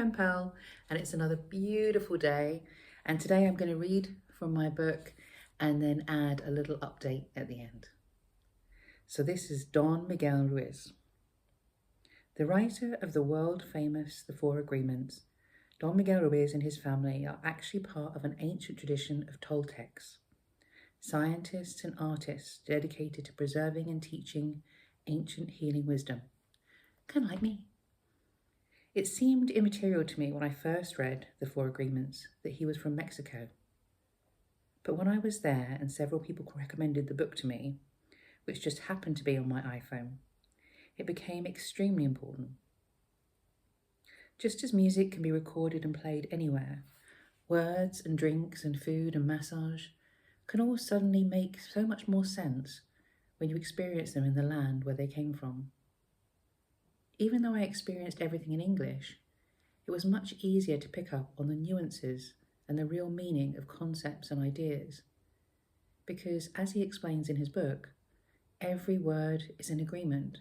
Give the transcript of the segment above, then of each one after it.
pen pal, and it's another beautiful day. And today I'm going to read from my book and then add a little update at the end. So this is Don Miguel Ruiz. The writer of the world-famous The Four Agreements, Don Miguel Ruiz and his family are actually part of an ancient tradition of Toltecs, scientists and artists dedicated to preserving and teaching ancient healing wisdom, kind of like me. It seemed immaterial to me when I first read The Four Agreements that he was from Mexico. But when I was there and several people recommended the book to me, which just happened to be on my iPhone, it became extremely important. Just as music can be recorded and played anywhere, words and drinks and food and massage can all suddenly make so much more sense when you experience them in the land where they came from. Even though I experienced everything in English, it was much easier to pick up on the nuances and the real meaning of concepts and ideas. Because, as he explains in his book, every word is an agreement.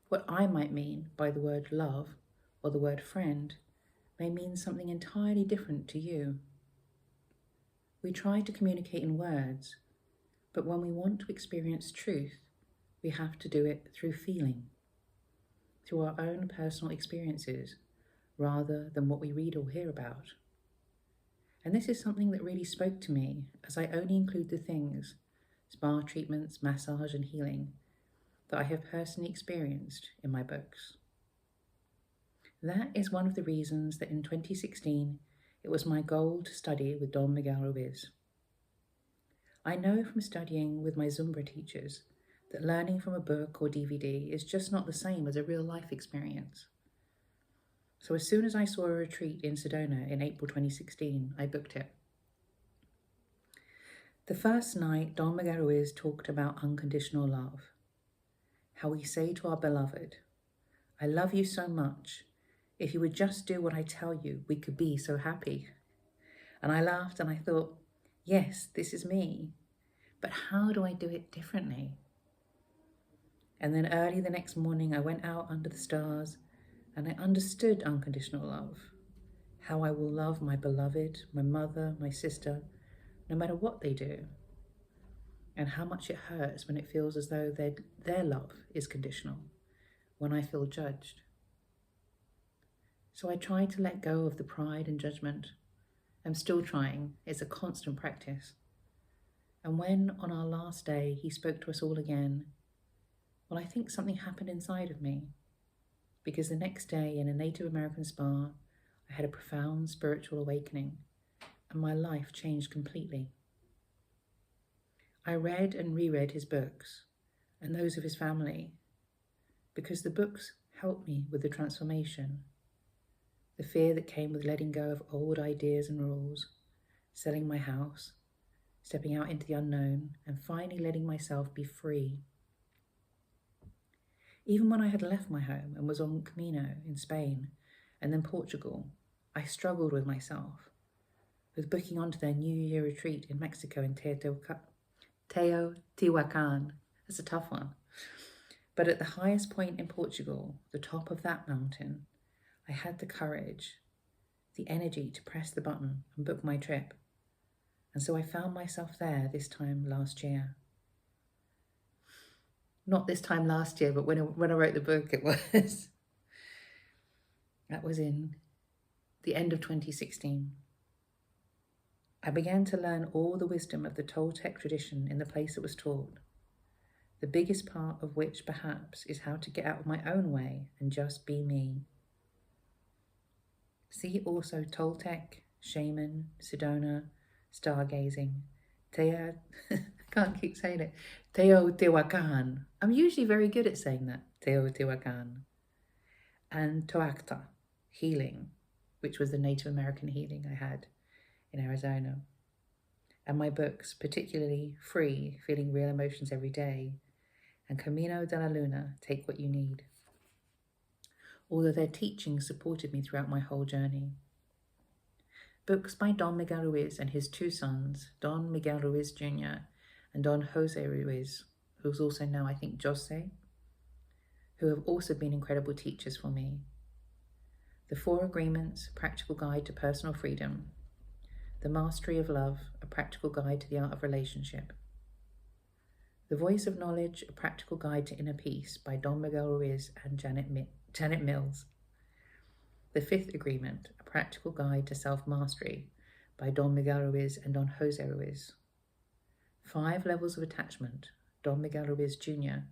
What I might mean by the word love or the word friend may mean something entirely different to you. We try to communicate in words, but when we want to experience truth, we have to do it through feeling, through our own personal experiences, rather than what we read or hear about. And this is something that really spoke to me, as I only include the things, spa treatments, massage and healing, that I have personally experienced in my books. That is one of the reasons that in 2016, it was my goal to study with Don Miguel Ruiz. I know from studying with my Zumba teachers that learning from a book or DVD is just not the same as a real life experience. So as soon as I saw a retreat in Sedona in April 2016, I booked it. The first night, Don Miguel Ruiz talked about unconditional love, how we say to our beloved, "I love you so much. If you would just do what I tell you, we could be so happy." And I laughed and I thought, yes, this is me, but how do I do it differently? And then early the next morning, I went out under the stars and I understood unconditional love, how I will love my beloved, my mother, my sister, no matter what they do, and how much it hurts when it feels as though their love is conditional, when I feel judged. So I tried to let go of the pride and judgment. I'm still trying. It's a constant practice. And when, on our last day, he spoke to us all again, well, I think something happened inside of me, because the next day in a Native American spa, I had a profound spiritual awakening, and my life changed completely. I read and reread his books, and those of his family, because the books helped me with the transformation, the fear that came with letting go of old ideas and rules, selling my house, stepping out into the unknown, and finally letting myself be free. Even when I had left my home and was on Camino in Spain and then Portugal, I struggled with myself, with booking onto their New Year retreat in Mexico in Teotihuacan. That's a tough one. But at the highest point in Portugal, the top of that mountain, I had the courage, the energy to press the button and book my trip. And so I found myself there this time last year. Not this time last year, but when I wrote the book, it was. That was in the end of 2016. I began to learn all the wisdom of the Toltec tradition in the place it was taught, the biggest part of which perhaps is how to get out of my own way and just be me. See also Toltec, shaman, Sedona, stargazing, I can't keep saying it, Teotihuacan. I'm usually very good at saying that, Teotihuacan. And Toacta, healing, which was the Native American healing I had in Arizona. And my books, particularly Free, Feeling Real Emotions Every Day, and Camino de la Luna, Take What You Need. Although their teachings supported me throughout my whole journey. Books by Don Miguel Ruiz and his two sons, Don Miguel Ruiz Jr. and Don Jose Ruiz, who's also now, I think, Jose, who have also been incredible teachers for me. The 4 Agreements, a practical guide to personal freedom. The Mastery of Love, a practical guide to the art of relationship. The Voice of Knowledge, a practical guide to inner peace by Don Miguel Ruiz and Janet Mills. The 5th Agreement, a practical guide to self-mastery by Don Miguel Ruiz and Don Jose Ruiz. 5 Levels of Attachment, Don Miguel Ruiz Jr.,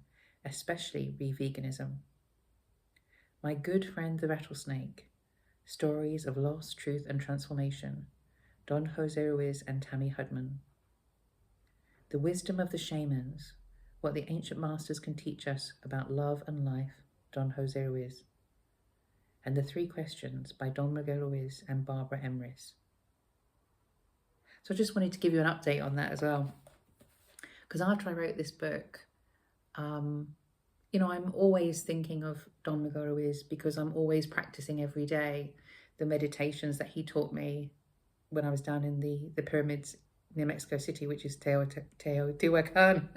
especially re-veganism. My Good Friend the Rattlesnake, Stories of Loss, Truth and Transformation, Don Jose Ruiz and Tammy Hudman. The Wisdom of the Shamans, What the Ancient Masters Can Teach Us About Love and Life, Don Jose Ruiz. And The 3 Questions by Don Miguel Ruiz and Barbara Emrys. So I just wanted to give you an update on that as well. Because after I wrote this book, I'm always thinking of Don Miguel Ruiz because I'm always practicing every day the meditations that he taught me when I was down in the pyramids near Mexico City, which is Teotihuacan,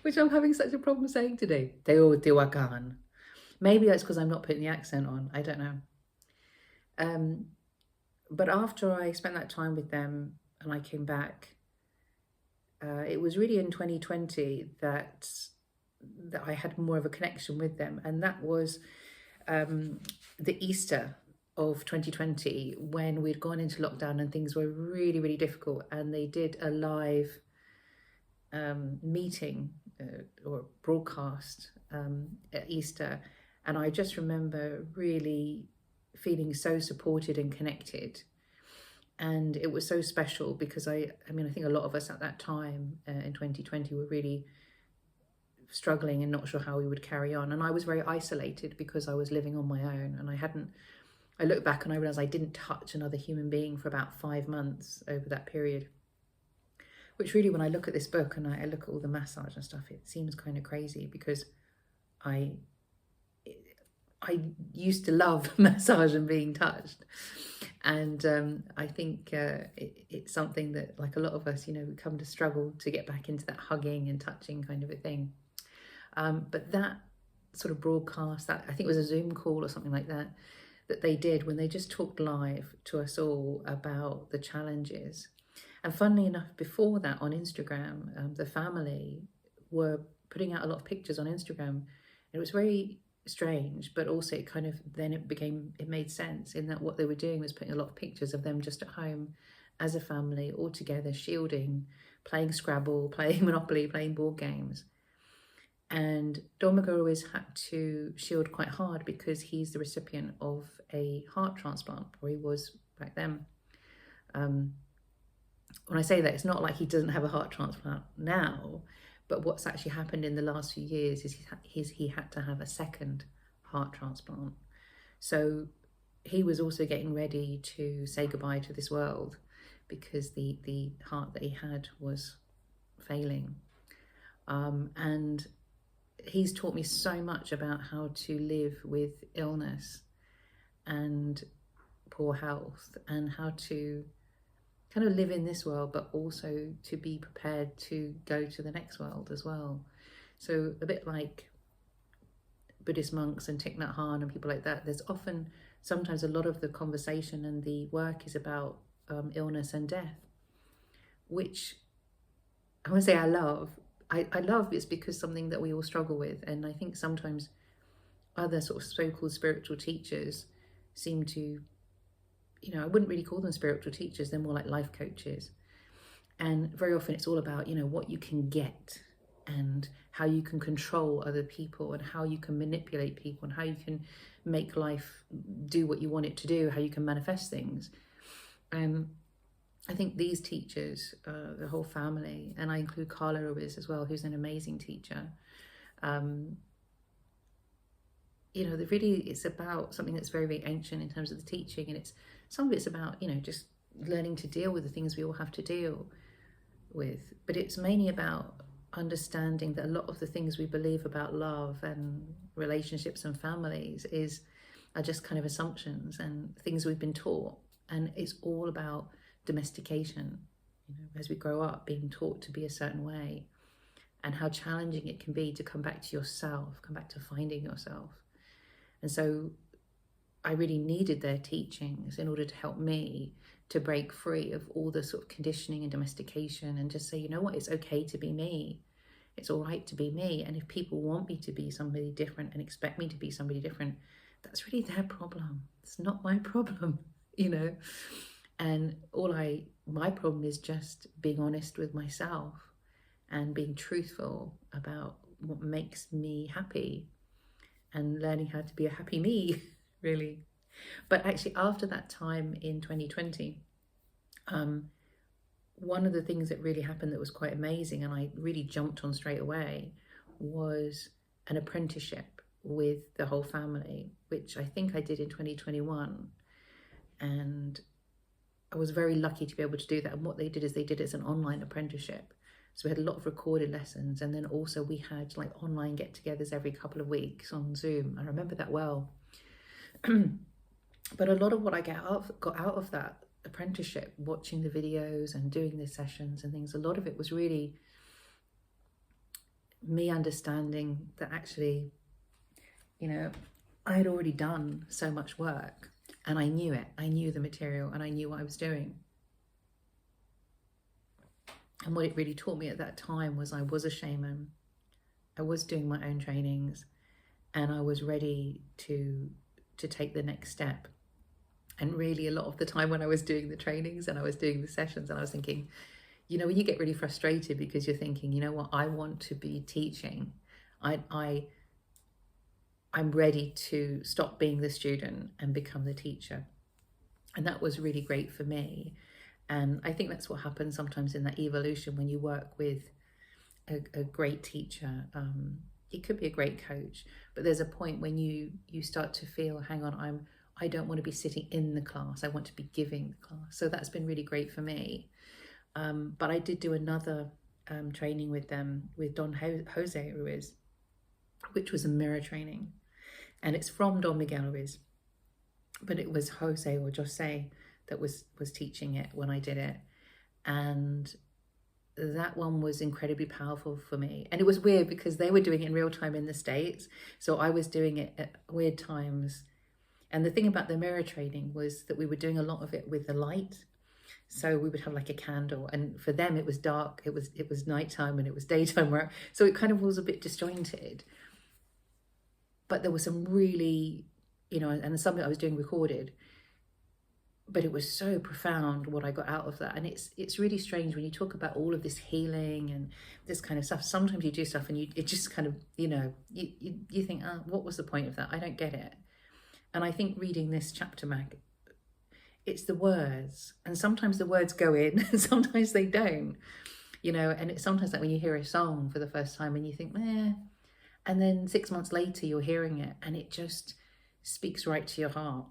which I'm having such a problem saying today. Teotihuacan. Maybe that's because I'm not putting the accent on. I don't know. But after I spent that time with them and I came back, it was really in 2020 that I had more of a connection with them. And that was the Easter of 2020 when we'd gone into lockdown and things were really, really difficult. And they did a live meeting or broadcast at Easter. And I just remember really feeling so supported and connected. And it was so special because I think a lot of us at that time in 2020 were really struggling and not sure how we would carry on. And I was very isolated because I was living on my own, and I look back and I realized I didn't touch another human being for about 5 months over that period, which really, when I look at this book and I look at all the massage and stuff, it seems kind of crazy because I used to love massage and being touched. And I think it's something that, like a lot of us, we come to struggle to get back into that hugging and touching kind of a thing. But that sort of broadcast, that I think it was a Zoom call or something like that they did when they just talked live to us all about the challenges. And funnily enough, before that on Instagram, the family were putting out a lot of pictures on Instagram. It was very strange, but also it made sense in that what they were doing was putting a lot of pictures of them just at home as a family, all together, shielding, playing Scrabble, playing Monopoly, playing board games. And Don Miguel Ruiz had to shield quite hard because he's the recipient of a heart transplant, or he was back then. When I say that, it's not like he doesn't have a heart transplant now, but what's actually happened in the last few years is he had to have a second heart transplant. So he was also getting ready to say goodbye to this world because the heart that he had was failing. And he's taught me so much about how to live with illness and poor health, and how to kind of live in this world, but also to be prepared to go to the next world as well. So a bit like Buddhist monks and Thich Nhat Hanh and people like that, there's sometimes a lot of the conversation and the work is about illness and death, which I want to say I love. I love is because something that we all struggle with. And I think sometimes other sort of so-called spiritual teachers seem to, I wouldn't really call them spiritual teachers, they're more like life coaches. And very often it's all about, what you can get and how you can control other people and how you can manipulate people and how you can make life do what you want it to do, how you can manifest things. I think these teachers, the whole family, and I include Carla Ruiz as well, who's an amazing teacher. It's about something that's very, very ancient in terms of the teaching, and some of it's about, just learning to deal with the things we all have to deal with. But it's mainly about understanding that a lot of the things we believe about love and relationships and families are just kind of assumptions and things we've been taught, and it's all about domestication, as we grow up, being taught to be a certain way, and how challenging it can be to come back to yourself, come back to finding yourself. And so I really needed their teachings in order to help me to break free of all the sort of conditioning and domestication, and just say, you know what, it's okay to be me. It's all right to be me. And if people want me to be somebody different and expect me to be somebody different, that's really their problem. It's not my problem, you know. And my problem is just being honest with myself and being truthful about what makes me happy and learning how to be a happy me, really. But actually, after that time in 2020, one of the things that really happened that was quite amazing, and I really jumped on straight away, was an apprenticeship with the whole family, which I think I did in 2021. And I was very lucky to be able to do that. And what they did is they did it as an online apprenticeship. So we had a lot of recorded lessons, and then also we had like online get-togethers every couple of weeks on Zoom. I remember that well. But a lot of what I got out of that apprenticeship, watching the videos and doing the sessions and things, a lot of it was really me understanding that actually, you know, I had already done so much work, and I knew it. I knew the material, and I knew what I was doing. And what it really taught me at that time was I was a shaman. I was doing my own trainings, and I was ready to take the next step. And really, a lot of the time when I was doing the trainings and I was doing the sessions, and I was thinking, you know, when you get really frustrated because you're thinking, you know what, I want to be teaching. I'm ready to stop being the student and become the teacher. And that was really great for me. And I think that's what happens sometimes in that evolution when you work with a great teacher. It could be a great coach, but there's a point when you start to feel, hang on, I don't want to be sitting in the class. I want to be giving the class. So that's been really great for me. But I did do another training with them, with Don Jose Ruiz, which was a mirror training. And it's from Don Miguel Ruiz, but it was Jose that was teaching it when I did it. And that one was incredibly powerful for me. And it was weird because they were doing it in real time in the States. So I was doing it at weird times. And the thing about the mirror training was that we were doing a lot of it with the light. So we would have like a candle, and for them it was dark, it was nighttime and it was daytime, so it kind of was a bit disjointed. But there was some really, you know, and some of it I was doing recorded, but it was so profound what I got out of that. And it's really strange when you talk about all of this healing and this kind of stuff. Sometimes you do stuff and it just kind of, you know, you think, oh, what was the point of that? I don't get it. And I think reading this chapter mag, it's the words, and sometimes the words go in and sometimes they don't, you know. And it's sometimes like when you hear a song for the first time and you think, and then 6 months later you're hearing it and it just speaks right to your heart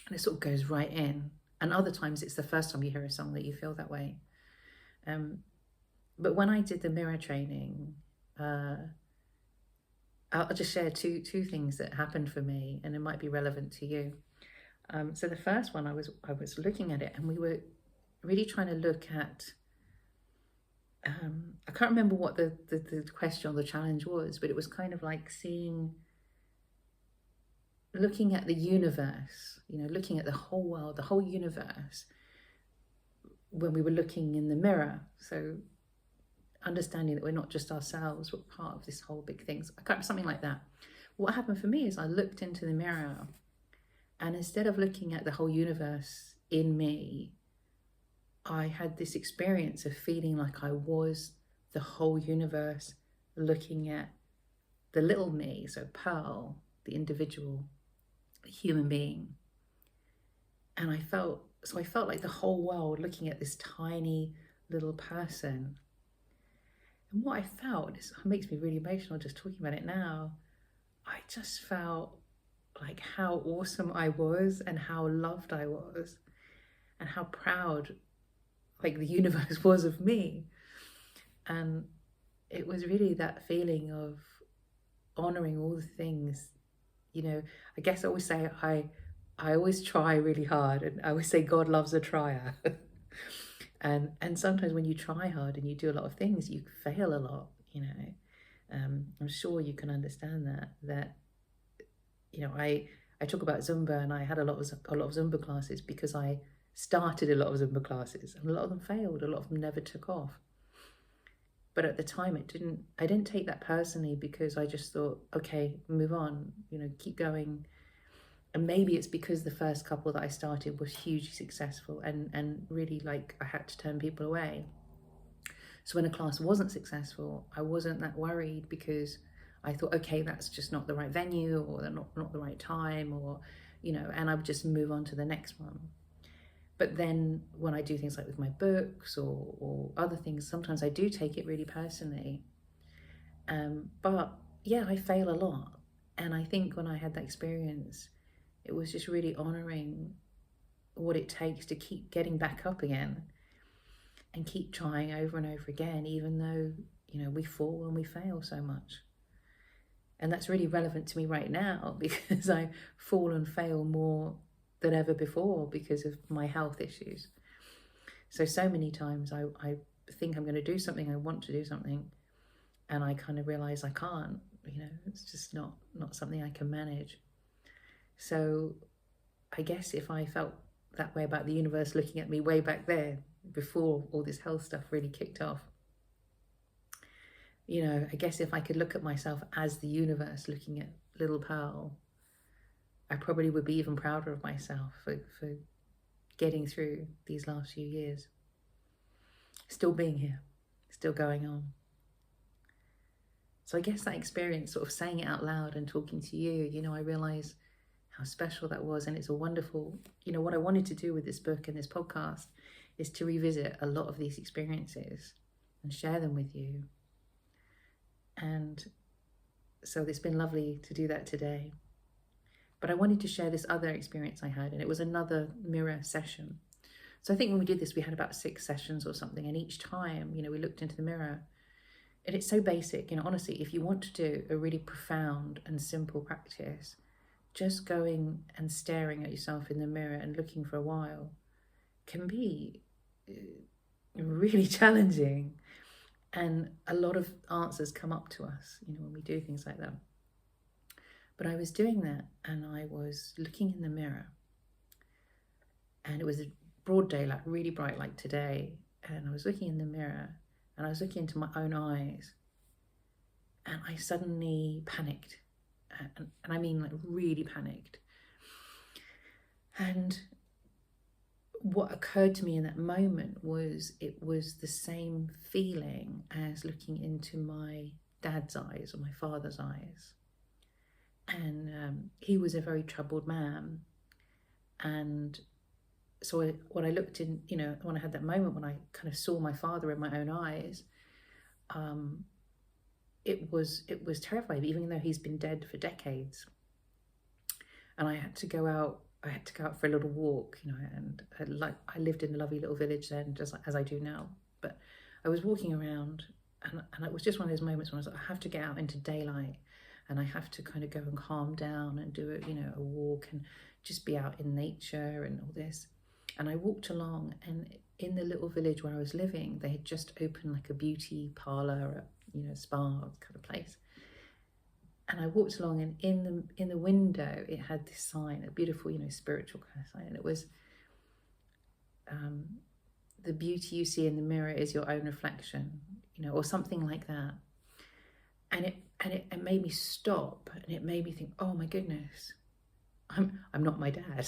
and it sort of goes right in. And other times it's the first time you hear a song that you feel that way. But when I did the mirror training, I'll just share two things that happened for me, and it might be relevant to you. So the first one, I was looking at it, and we were really trying to look at, I can't remember what the question or the challenge was, but it was kind of like looking at the universe, you know, looking at the whole world, the whole universe, when we were looking in the mirror. So understanding that we're not just ourselves, we're part of this whole big thing. So something like that. What happened for me is I looked into the mirror, and instead of looking at the whole universe in me, I had this experience of feeling like I was the whole universe, looking at the little me, so Pearl, the individual human being. And I felt like the whole world looking at this tiny little person. And what I felt, it makes me really emotional just talking about it now. I just felt like how awesome I was and how loved I was and how proud like the universe was of me. And it was really that feeling of honoring all the things, you know. I guess I always say I always try really hard, and I always say God loves a trier. And sometimes when you try hard and you do a lot of things, you fail a lot, you know. I'm sure you can understand that, you know, I talk about Zumba, and I had a lot of Zumba classes because I started a lot of Zumba classes, and a lot of them failed. A lot of them never took off. But at the time, I didn't take that personally, because I just thought, okay, move on, keep going. And maybe it's because the first couple that I started was hugely successful, and really, like, I had to turn people away. So when a class wasn't successful, I wasn't that worried, because I thought, okay, that's just not the right venue, or they're not the right time, or, and I would just move on to the next one. But then when I do things like with my books or other things, sometimes I do take it really personally. But yeah, I fail a lot. And I think when I had that experience, it was just really honoring what it takes to keep getting back up again and keep trying over and over again, even though, we fall and we fail so much. And that's really relevant to me right now, because I fall and fail more than ever before because of my health issues. So many times I think I'm going to do something, I want to do something, and I kind of realize I can't, it's just not something I can manage. So I guess if I felt that way about the universe looking at me way back there, before all this health stuff really kicked off, I guess if I could look at myself as the universe looking at little Pearl, I probably would be even prouder of myself for getting through these last few years. Still being here, still going on. So I guess that experience, sort of saying it out loud and talking to you, I realise how special that was. And it's a wonderful, what I wanted to do with this book and this podcast is to revisit a lot of these experiences and share them with you. And so it's been lovely to do that today. But I wanted to share this other experience I had, and it was another mirror session. So I think when we did this, we had about 6 sessions or something, and each time, we looked into the mirror. And it's so basic, honestly, if you want to do a really profound and simple practice, just going and staring at yourself in the mirror and looking for a while can be really challenging. And a lot of answers come up to us, when we do things like that. But I was doing that, and I was looking in the mirror, and it was a broad daylight, really bright like today. And I was looking in the mirror, and I was looking into my own eyes, and I suddenly panicked. And I mean, like, really panicked. And what occurred to me in that moment was, it was the same feeling as looking into my dad's eyes or my father's eyes. And he was a very troubled man. And so when I looked in, when I had that moment when I kind of saw my father in my own eyes, it was terrifying, even though he's been dead for decades. And I had to go out for a little walk, and I lived in a lovely little village then, just as I do now. But I was walking around, and it was just one of those moments when I was like, I have to get out into daylight, and I have to kind of go and calm down and do a walk and just be out in nature and all this. And I walked along, and in the little village where I was living, they had just opened like a beauty parlour, spa kind of place. And I walked along, and in the window, it had this sign, a beautiful, spiritual kind of sign. And it was, the beauty you see in the mirror is your own reflection, or something like that. And it made me stop, and it made me think, oh my goodness, I'm not my dad.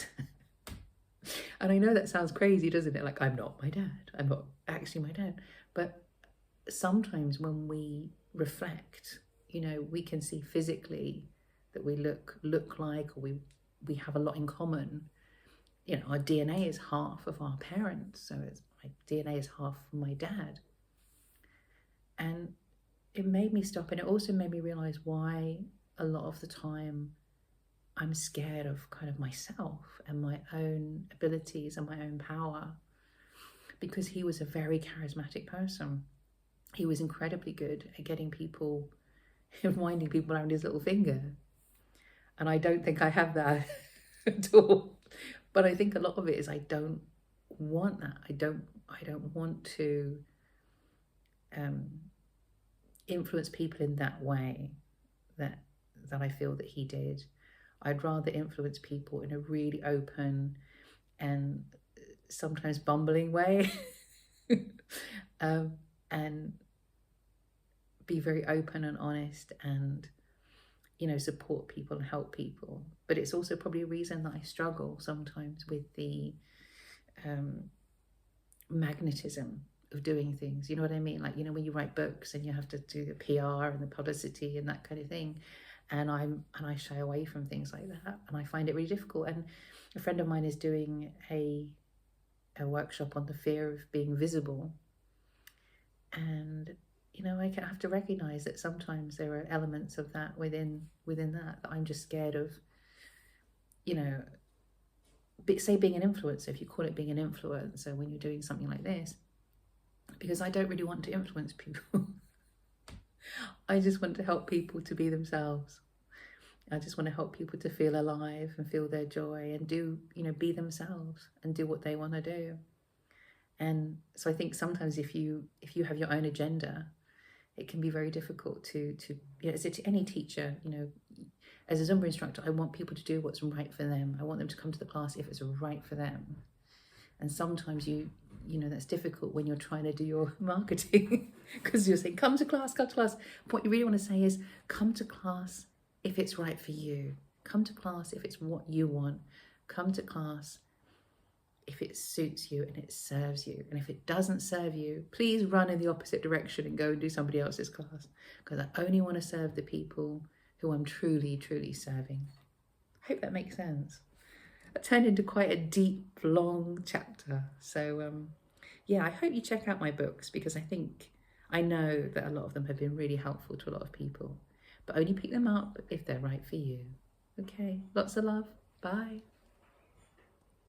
And I know that sounds crazy, doesn't it? Like, I'm not my dad. I'm not actually my dad. But sometimes when we reflect, we can see physically that we look like, or we have a lot in common. Our DNA is half of our parents, so my DNA is half of my dad. And it made me stop, and it also made me realize why a lot of the time I'm scared of kind of myself and my own abilities and my own power, because he was a very charismatic person. He was incredibly good at getting people, winding people around his little finger. And I don't think I have that at all. But I think a lot of it is I don't want that. I don't want to influence people in that way that I feel that he did. I'd rather influence people in a really open and sometimes bumbling way, and be very open and honest, and support people and help people. But it's also probably a reason that I struggle sometimes with the magnetism of doing things. You know what I mean? Like, when you write books and you have to do the PR and the publicity and that kind of thing, and I shy away from things like that, and I find it really difficult. And a friend of mine is doing a workshop on the fear of being visible, and I have to recognize that sometimes there are elements of that within that I'm just scared of. Say being an influencer, if you call it being an influencer when you're doing something like this, because I don't really want to influence people. I just want to help people to be themselves. I just want to help people to feel alive and feel their joy and be themselves and do what they want to do. And so I think sometimes if you have your own agenda, it can be very difficult to as any teacher, as a Zumba instructor, I want people to do what's right for them. I want them to come to the class if it's right for them. And sometimes that's difficult when you're trying to do your marketing, because you're saying, come to class. What you really want to say is, come to class if it's right for you. Come to class if it's what you want. Come to class if it suits you and it serves you. And if it doesn't serve you, please run in the opposite direction and go and do somebody else's class, because I only want to serve the people who I'm truly, truly serving. I hope that makes sense. That turned into quite a deep, long chapter. So I hope you check out my books, because I know that a lot of them have been really helpful to a lot of people, but only pick them up if they're right for you. Okay, lots of love. Bye.